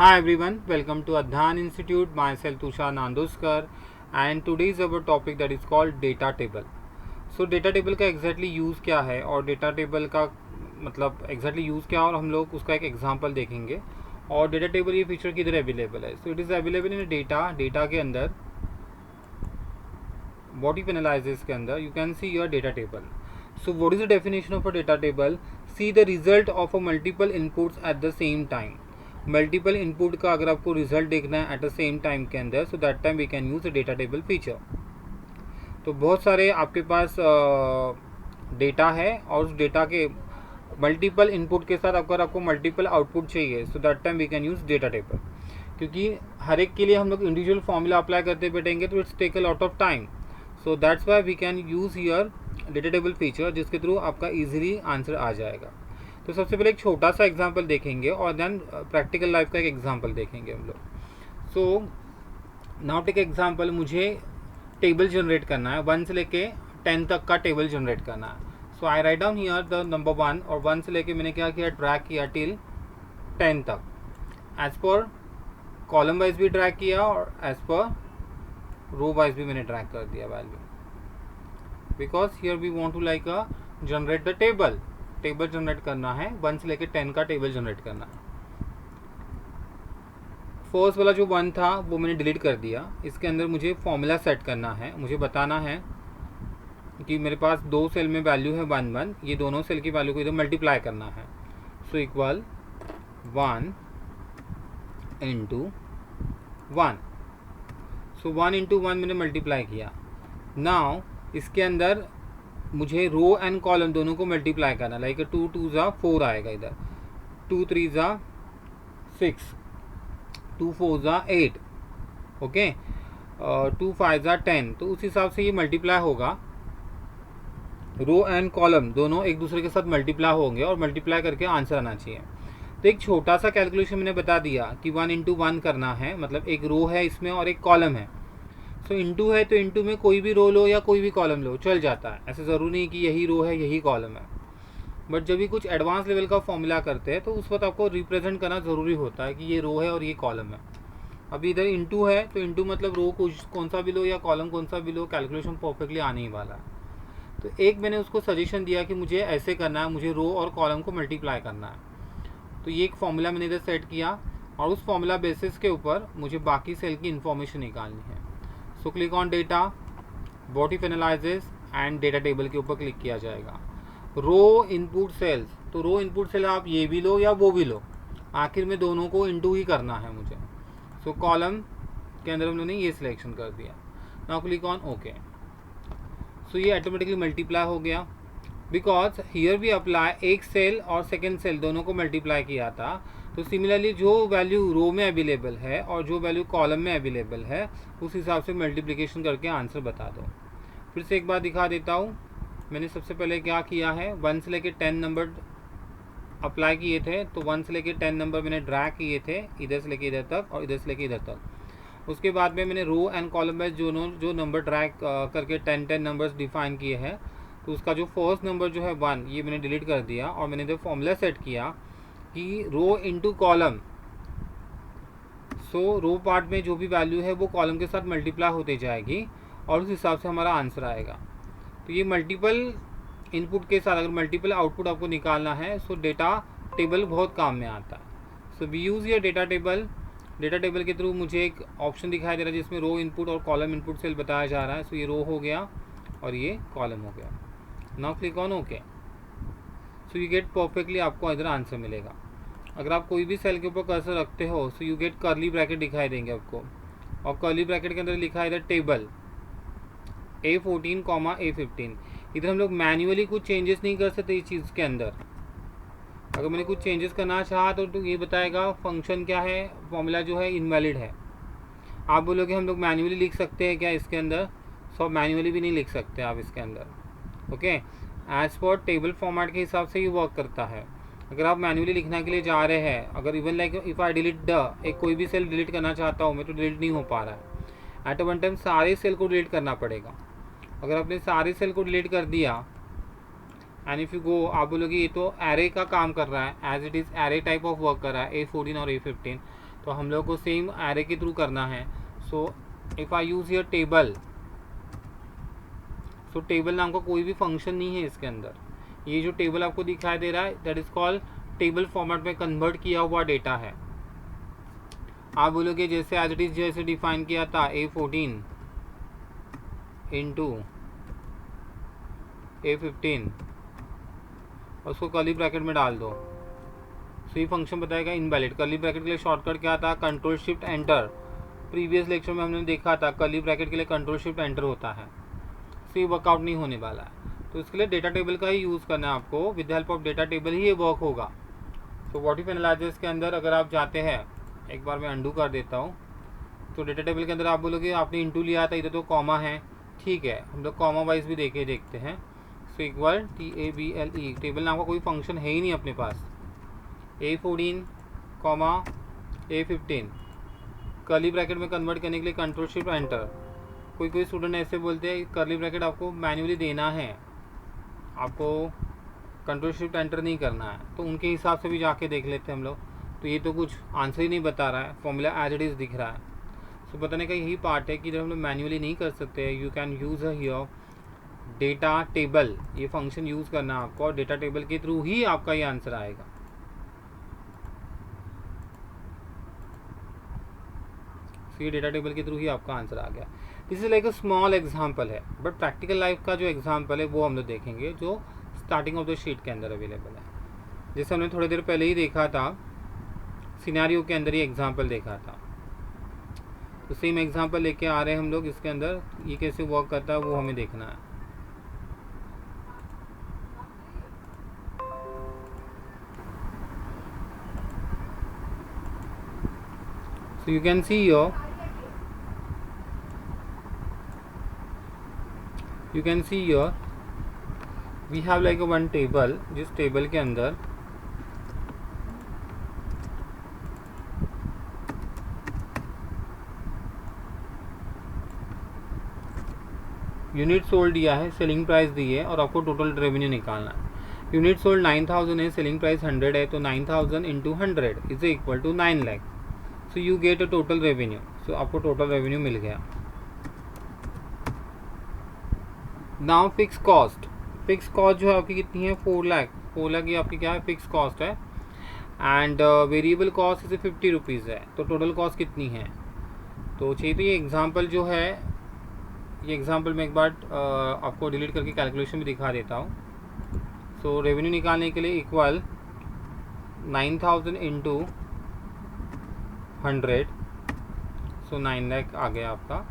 Hi everyone, welcome to Adhan Institute. Myself Tushar Nandoskar, and today is our topic that is called data table. So data table का exactly use क्या है और data table का मतलब exactly use क्या और हम लोग उसका एक एग्जांपल देखेंगे। और डेटा टेबल ये फीचर किधर अवेलेबल है? So it is available in data के अंदर बॉडी पेनलाइजेस के अंदर you can see your data table. So what is the definition of a data table? See the result of a multiple inputs at the same time. Multiple input का अगर आपको result देखना है at the same time के अंदर, so that time we can use the data table feature. तो बहुत सारे आपके पास डेटा है और उस डेटा के मल्टीपल इनपुट के साथ अगर आपको मल्टीपल आउटपुट चाहिए, so that time we can use data table. क्योंकि हर एक के लिए हम लोग इंडिविजुअल फॉर्मूला अप्लाई करते बैठेंगे तो it's take a lot of time. So that's why we can use your data table feature, जिसके थ्रू आपका इजीली आंसर आ जाएगा. तो सबसे पहले एक छोटा सा एग्जांपल देखेंगे और देन प्रैक्टिकल लाइफ का एक एग्जांपल देखेंगे हम लोग. सो नाउ टेक एग्जांपल, मुझे टेबल जनरेट करना है 1 से लेके 10 तक का टेबल जनरेट करना है. So I write down here the number 1 और 1 से लेके मैंने क्या किया, ड्रैग किया टिल 10 तक. एज पर कॉलम वाइज भी ड्रैग किया और एज पर रो वाइज भी मैंने ड्रैग कर दिया value, because here we want to like a generate the table generate करना है 1 से लेके 10 का टेबल जनरेट करना है. फर्स्ट वाला जो 1 था वो मैंने डिलीट कर दिया. इसके अंदर मुझे फॉर्मूला सेट करना है, मुझे बताना है कि मेरे पास दो सेल में वैल्यू है 1 1, ये दोनों सेल की वैल्यू को इधर मल्टीप्लाई करना है. So equal 1 into 1. सो 1 इंटू 1 मैंने मल्टीप्लाई किया. नाउ इसके अंदर मुझे रो एंड कॉलम दोनों को मल्टीप्लाई करना, लाइक 2 2 ज़ा 4 आएगा इधर, 2 3 ज़ा 6, 2 4 ज़ा 8, ओके, 2 5 ज़ा 10. तो उस हिसाब से ये मल्टीप्लाई होगा. रो एंड कॉलम दोनों एक दूसरे के साथ मल्टीप्लाई होंगे और मल्टीप्लाई करके आंसर आना चाहिए. तो एक छोटा सा कैलकुलेशन मैंने बता दिया कि 1 इंटू 1 करना है, मतलब एक रो है इसमें और एक कॉलम है. सो इंटू है तो इंटू में कोई भी रो लो या कोई भी कॉलम लो चल जाता है, ऐसे ज़रूरी नहीं कि यही रो है यही कॉलम है. बट जब भी कुछ एडवांस लेवल का फॉर्मूला करते हैं तो उस वक्त आपको रिप्रेजेंट करना ज़रूरी होता है कि ये रो है और ये कॉलम है. अभी इधर इंटू है तो इंटू मतलब रो कुछ कौन सा भी लो या कॉलम कौन सा भी लो, कैलकुलेशन परफेक्टली आने ही वाला है. तो एक मैंने उसको सजेशन दिया कि मुझे ऐसे करना है, मुझे रो और कॉलम को मल्टीप्लाई करना है. तो ये एक फॉर्मूला मैंने इधर सेट किया और उस फॉर्मूला बेसिस के ऊपर मुझे बाकी सेल की इन्फॉर्मेशन निकालनी है. So click on data, body penalizes and data table के ऊपर क्लिक किया जाएगा. रो इनपुट सेल्स, तो रो इनपुट सेल आप ये भी लो या वो भी लो, आखिर में दोनों को इंटू ही करना है मुझे. सो कॉलम के अंदर हमने ये सिलेक्शन कर दिया. Now click on okay. So ये ऑटोमेटिकली मल्टीप्लाई हो गया, बिकॉज हियर भी अप्लाई एक सेल और सेकेंड सेल दोनों को मल्टीप्लाई किया था. तो सिमिलरली जो वैल्यू रो में अवेलेबल है और जो वैल्यू कॉलम में अवेलेबल है उस हिसाब से मल्टीप्लिकेशन करके आंसर बता दो. फिर से एक बार दिखा देता हूँ. मैंने सबसे पहले क्या किया है, 1 से लेके 10 नंबर अप्लाई किए थे. तो 1 से लेके 10 नंबर मैंने ड्रैग किए थे इधर से लेके इधर तक और इधर से लेके इधर तक. उसके बाद में मैंने रो एंड कॉलम में जो नंबर ड्रैग करके 10 नंबर्स डिफाइन किए हैं, तो उसका जो फर्स्ट नंबर जो है 1, ये मैंने डिलीट कर दिया और मैंने इधर फॉर्मूला सेट किया कि रो इंटू कॉलम. सो रो पार्ट में जो भी वैल्यू है वो कॉलम के साथ मल्टीप्लाई होते जाएगी और उस हिसाब से हमारा आंसर आएगा. तो ये मल्टीपल इनपुट के साथ अगर मल्टीपल आउटपुट आपको निकालना है, सो डेटा टेबल बहुत काम में आता है. सो वी यूज़ ये डेटा टेबल. डेटा टेबल के थ्रू मुझे एक ऑप्शन दिखाई दे रहा है जिसमें रो इनपुट और कॉलम इनपुट सेल बताया जा रहा है. सो ये रो हो गया और ये कॉलम हो गया. Now click on okay. So you gate perfectly आपको इधर आंसर मिलेगा. अगर आप कोई भी सेल के ऊपर कर्सर रखते हो, सो यू गेट कर्ली ब्रैकेट दिखाई देंगे आपको, और कर्ली ब्रैकेट के अंदर लिखा है इधर टेबल A14, A15. इधर हम लोग मैन्युअली कुछ चेंजेस नहीं कर सकते इस चीज़ के अंदर. अगर मैंने कुछ चेंजेस करना चाहा तो ये बताएगा फंक्शन क्या है, फॉर्मूला जो है इनवैलिड है. आप बोलोगे हम लोग मैन्युअली लिख सकते हैं क्या इसके अंदर? सो मैन्युअली भी नहीं लिख सकते आप इसके अंदर, okay. As per table format के हिसाब से ये वर्क करता है. अगर आप मैन्युअली लिखने के लिए जा रहे हैं, अगर even like if I delete एक कोई भी सेल डिलीट करना चाहता हूँ मैं, तो डिलीट नहीं हो पा रहा है. एट वन टाइम सारे सेल को डिलीट करना पड़ेगा. अगर आपने सारे सेल को डिलीट कर दिया एंड इफ़ यू गो, आप बोलोगे ये तो एरे का काम कर रहा है, as it is array type of work कर रहा है A14 और A15. तो हम लोग को सेम एरे के थ्रू करना है. So if I use your table, so table नाम का कोई भी फंक्शन नहीं है इसके अंदर. ये जो टेबल आपको दिखाई दे रहा है that is called table format में कन्वर्ट किया हुआ डेटा है. आप बोलोगे जैसे एज इट इज़ जैसे डिफाइन किया था A14 इंटू A15 और उसको कर्ली ब्रैकेट में डाल दो. सो ये फंक्शन बताएगा इनवैलिड. कर्ली ब्रैकेट के लिए शॉर्टकट क्या था? Control shift enter. Previous lecture में हमने देखा था कर्ली ब्रैकेट के लिए कंट्रोल शिफ्ट एंटर होता है. सो ये वर्कआउट नहीं होने वाला है. तो इसके लिए डेटा टेबल का ही यूज़ करना है आपको. With the help of data table ही ये वर्क होगा. सो व्हाट इफ एनालाइसिस के अंदर अगर आप जाते हैं, एक बार मैं अंडू कर देता हूँ. तो डेटा टेबल के अंदर आप बोलोगे आपने इंटू लिया था, इधर तो कॉमा है. ठीक है, हम लोग कॉमा वाइज भी देखते हैं. सो इक्वल TABLE, टेबल नाम का कोई फंक्शन है ही नहीं अपने पास. A14 comma A15 curly bracket में कन्वर्ट करने के लिए कंट्रोल शिफ्ट एंटर. कोई स्टूडेंट ऐसे बोलते हैं कर्ली ब्रैकेट आपको मैन्युअली देना है, आपको कंट्रोल शिफ्ट एंटर नहीं करना है. तो उनके हिसाब से भी जाके देख लेते हैं हम लोग. तो ये तो कुछ आंसर ही नहीं बता रहा है, फॉर्मूला एज इट इज़ दिख रहा है. सो बताने का यही पार्ट है कि जब हम लोग मैन्युअली नहीं कर सकते, you can use here data table. ये फंक्शन यूज़ करना है आपको और डेटा टेबल के थ्रू ही आपका ये आंसर आएगा. ये डेटा टेबल के थ्रू ही आपका आंसर आ गया. This is like a small example है, बट प्रैक्टिकल लाइफ का जो एग्जांपल है वो हम लोग देखेंगे जो स्टार्टिंग ऑफ द शीट के अंदर अवेलेबल है. जैसे हमने थोड़ी देर पहले ही देखा था, सिनेरियो के अंदर ही एग्जांपल देखा था. तो सेम एग्जांपल लेके आ रहे हैं हम लोग इसके अंदर. ये कैसे वर्क करता है वो हमें देखना है. So you can see your we have like one table, जिस टेबल के अंदर यूनिट सोल्ड दिया है, सेलिंग प्राइस दी है और आपको टोटल रेवेन्यू निकालना है. यूनिट सोल्ड 9000 है, सेलिंग प्राइस 100 है, तो 9000 into 100 is equal to 9 lakh. So you get a total revenue. So आपको टोटल रेवेन्यू मिल गया. नाउ फिक्स कॉस्ट जो है आपकी कितनी है? 4 लाख ये आपकी क्या है? फिक्स कॉस्ट है. एंड वेरिएबल कॉस्ट इसे 50 रुपीज़ है. तो टोटल कॉस्ट कितनी है? तो चाहिए तो ये एग्जांपल जो है, ये एग्जांपल मैं एक बार आपको डिलीट करके कैलकुलेशन भी दिखा देता हूँ. सो रेवेन्यू निकालने के लिए इक्वल 9000 इंटू 100, सो 9 लाख आ गया आपका.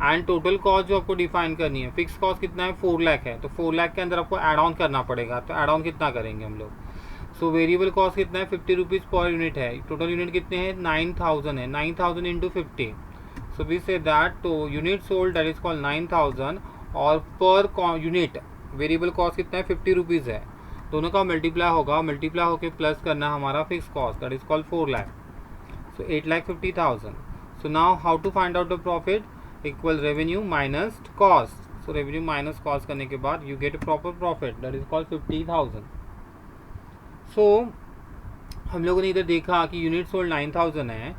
एंड टोटल कॉस्ट जो आपको डिफाइन करनी है, फिक्स कॉस्ट कितना है? 4 लाख है. तो 4 लाख के अंदर आपको ऐड ऑन करना पड़ेगा. तो ऐड ऑन कितना करेंगे हम लोग? सो वेरिएबल कॉस्ट कितना है? 50 रुपीज़ पर यूनिट है. टोटल यूनिट कितने हैं? 9000 है. 9000 into 50. So we say that तो unit sold that is called 9000 और पर यूनिट वेरिएबल कॉस्ट कितना है? 50 रुपीज़ है. दोनों का मल्टीप्लाई होगा, मल्टीप्लाई होकर प्लस करना हमारा fix cost that is called 4 lakh. So 8,50,000. So now how to find out the profit? Equal revenue minus cost. So revenue minus cost करने के बाद you get proper profit that is called 50,000. So हम लोगों ने इधर देखा कि यूनिट सोल्ड 9000 है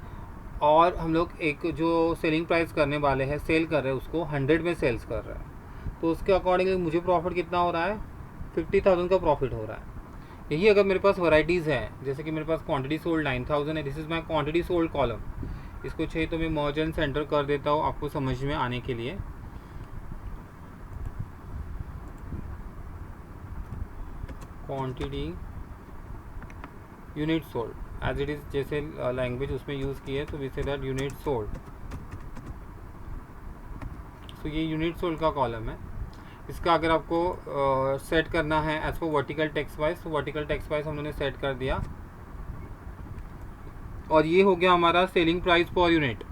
और हम लोग एक जो सेलिंग प्राइस करने वाले हैं, सेल कर रहे हैं, उसको 100 में सेल्स कर रहे हैं. तो उसके अकॉर्डिंगली मुझे प्रॉफिट कितना हो रहा है? 50,000 का प्रॉफिट हो रहा है. यही अगर मेरे पास वैराइटीज़ है, जैसे कि मेरे पास क्वांटिटी सोल्ड 9000 है, this is my quantity sold column. इसको चाहिए तो मैं मर्ज एंड सेंटर कर देता हूँ आपको समझ में आने के लिए. Quantity unit sold as it is, जैसे लैंग्वेज उसमें यूज़ की है, तो we say that unit sold. सो ये यूनिट सोल्ड का कॉलम है. इसका अगर आपको सेट करना है as for vertical text wise, तो वर्टिकल टेक्स्ट वाइज हम लोगों ने सेट कर दिया. और ये हो गया हमारा selling price per unit.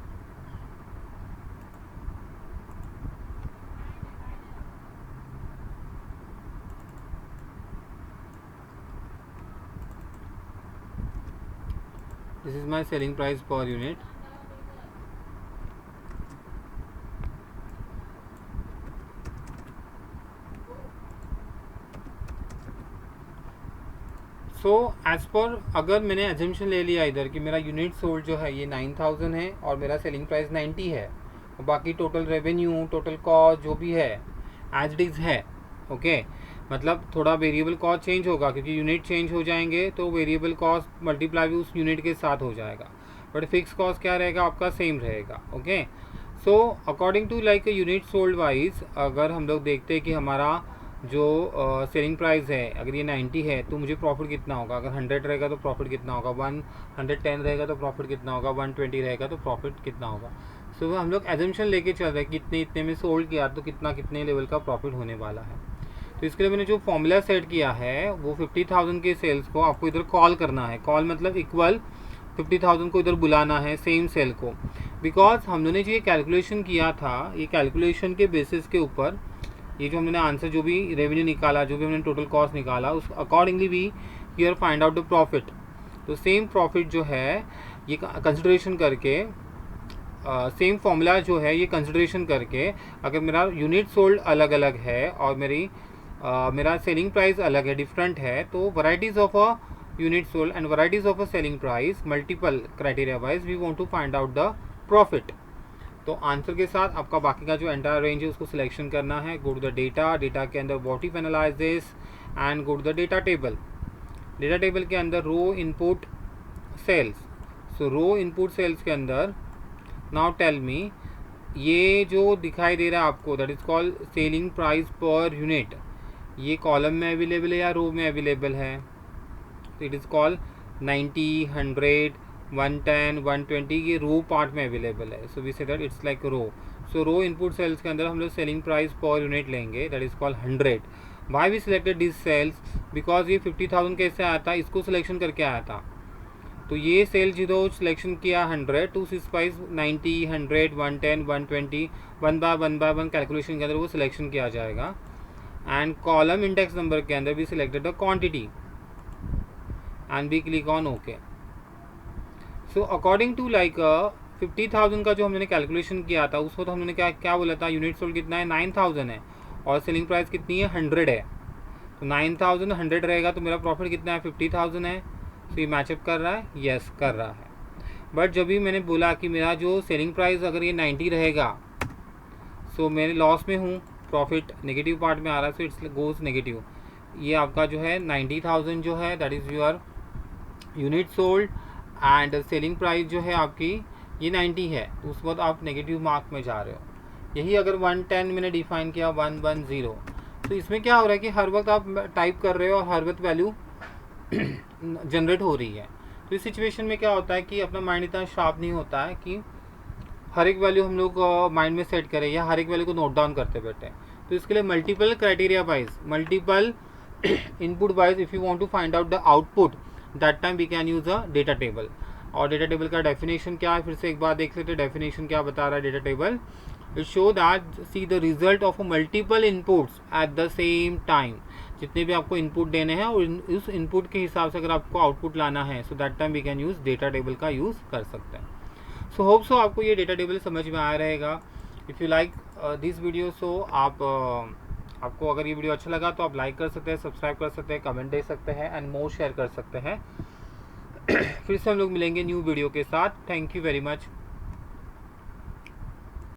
This is my selling price per unit. So as per अगर मैंने एजम्पशन ले लिया इधर कि मेरा यूनिट सोल्ड जो है ये 9000 है और मेरा सेलिंग प्राइस 90 है, और बाकी टोटल रेवेन्यू टोटल कॉस्ट जो भी है एज इट इज़ है, ओके। मतलब थोड़ा वेरिएबल कॉस्ट चेंज होगा क्योंकि यूनिट चेंज हो जाएंगे तो वेरिएबल कॉस्ट मल्टीप्लाई भी उस यूनिट के साथ हो जाएगा, बट फिक्स कॉस्ट क्या रहेगा आपका, सेम रहेगा, okay. So according to like unit sold wise अगर हम लोग देखते हैं कि हमारा जो सेलिंग प्राइस है अगर ये 90 है तो मुझे प्रॉफिट कितना होगा, अगर 100 रहेगा तो प्रॉफिट कितना होगा, 110 रहेगा तो प्रॉफिट कितना होगा, 120 रहेगा तो प्रॉफिट कितना होगा। सो हम लोग एजम्पशन लेके चल रहे हैं कि इतने इतने में सोल्ड किया तो कितना कितने लेवल का प्रॉफिट होने वाला है। तो इसके लिए मैंने जो फॉर्मूला सेट किया है वो 50,000 के सेल्स को आपको इधर कॉल करना है, कॉल मतलब इक्वल 50,000 को इधर बुलाना है सेम सेल को, बिकॉज हम लोगों ने जो ये कैलकुलेशन किया था ये कैलकुलेशन के बेसिस के ऊपर ये जो हमने आंसर जो भी रेवेन्यू निकाला जो भी हमने टोटल कॉस्ट निकाला उस अकॉर्डिंगली भी here find out the profit. तो सेम प्रॉफिट जो है ये कंसिडरेशन करके सेम फॉर्मूला जो है ये कंसिडरेशन करके अगर मेरा यूनिट सोल्ड अलग अलग है और मेरा सेलिंग प्राइस अलग है डिफरेंट है, तो varieties of a unit sold and varieties of a selling price multiple criteria wise we want to find out the profit. तो आंसर के साथ आपका बाकी का जो एंटायर रेंज है उसको सिलेक्शन करना है, go to the data, data के अंदर what if analyze this and go to the data table, data table के अंदर row input cells. So row input cells के अंदर नाउ टेल मी ये जो दिखाई दे रहा है आपको that is called selling price per unit, ये कॉलम में अवेलेबल है या रो में अवेलेबल है, तो इट इज़ कॉल्ड 90, 100, 110, 120 ये रो पार्ट में अवेलेबल है। So we say that it's like row. So row input cells के अंदर हम लोग सेलिंग प्राइस पर यूनिट लेंगे that is called 100। Why we selected this cells because ये 50,000 कैसे आया था, इसको सिलेक्शन करके आया था। तो ये सेल जो सिलेक्शन किया 100 टू स्पाइस 90, 100, 110, 120 1 बाय 1 कैलकुलेशन के अंदर वो सिलेक्शन किया जाएगा। एंड कॉलम इंडेक्स नंबर के अंदर भी selected the quantity and we click on okay. So according to like 50,000 का जो हमने कैलकुलेशन किया था उसको तो हमने क्या बोला था, यूनिट सोल्ड कितना है 9,000 है और सेलिंग प्राइस कितनी है 100 है। तो 9,000 100 रहेगा तो मेरा प्रॉफिट कितना है 50,000 है। तो ये मैचअप कर रहा है, यस कर रहा है। बट जब भी मैंने बोला कि मेरा जो सेलिंग प्राइस अगर ये 90 रहेगा सो मैं लॉस में हूँ, प्रॉफिट नेगेटिव पार्ट में आ रहा है, सो इट्स गोज नेगेटिव। ये आपका जो है 90,000 जो है that is your unit sold and selling price जो है आपकी ये 90 है, तो उस वक्त आप नेगेटिव मार्क में जा रहे हो। यही अगर 110 मैंने डिफाइन किया 110, तो इसमें क्या हो रहा है कि हर वक्त आप टाइप कर रहे हो और हर वक्त वैल्यू जनरेट हो रही है। तो इस सिचुएशन में क्या होता है कि अपना माइंड इतना शार्प नहीं होता है कि हर एक वैल्यू हम लोग माइंड में सेट करें या हर एक वैल्यू को नोट डाउन करते बैठे। तो इसके लिए multiple criteria wise multiple input wise if you want to find out the output that time we can use a data table. और डेटा टेबल का डेफिनेशन क्या है फिर से एक बार देख लेते हैं। डेफिनेशन क्या बता रहा है data table, it show that see the result of multiple inputs at the same time. जितने भी आपको इनपुट देने हैं और उस इनपुट के हिसाब से अगर आपको आउटपुट लाना है so that time we can use data table का यूज़ कर सकते हैं। सो होप सो आपको ये डेटा टेबल समझ में आया रहेगा। If you like this video so आपको अगर ये वीडियो अच्छा लगा तो आप लाइक कर सकते हैं, सब्सक्राइब कर सकते हैं, कमेंट दे सकते हैं एंड मोर शेयर कर सकते हैं। फिर से हम लोग मिलेंगे न्यू वीडियो के साथ। Thank you very much.